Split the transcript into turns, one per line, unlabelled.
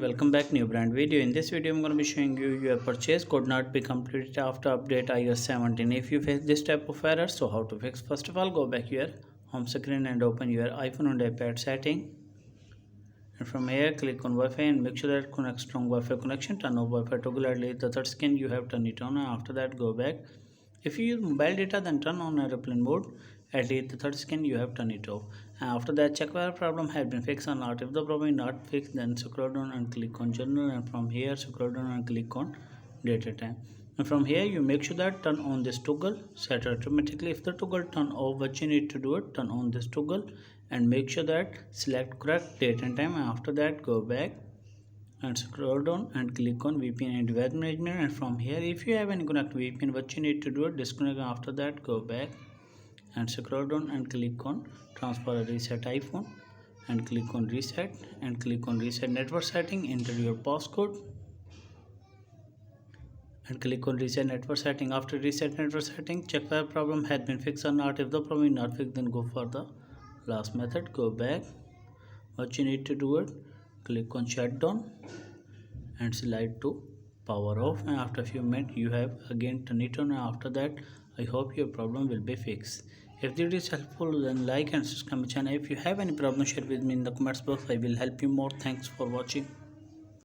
Welcome back, new brand video. In this video I'm going to be showing you your purchase could not be completed after update iOS 17. If you face this type of error, so how to fix? First of all, go back your home screen and open your iPhone and iPad setting, and from here click on Wi-Fi and make sure that connect strong Wi-Fi connection. Turn off Wi-Fi toggle at the third scan, you have turned it on, and after that go back. If you use mobile data, then turn on airplane mode. At the third scan, you have turned it off. And after that, check whether problem has been fixed or not. If the problem is not fixed, then scroll down and click on General, and from here scroll down and click on Data Time. And from here, you make sure that turn on this toggle, set automatically. If the toggle turn off, what you need to do it, turn on this toggle and make sure that select correct date and time. And after that, go back and scroll down and click on VPN and device management, and from here if you have any connect VPN, what you need to do it, disconnect. After that, go back and scroll down and click on transfer or reset iPhone and click on reset and click on reset network setting. Enter your passcode and click on reset network setting. After reset network setting, check whether problem has been fixed or not. If the problem is not fixed, then go for the last method. Go back. What you need to do it, click on shutdown and slide to power off, and after a few minutes you have again turn it on. And after that, I hope your problem will be fixed. If this is helpful, then like and subscribe my channel. If you have any problem, share with me in the comments box. I will help you more. Thanks for watching.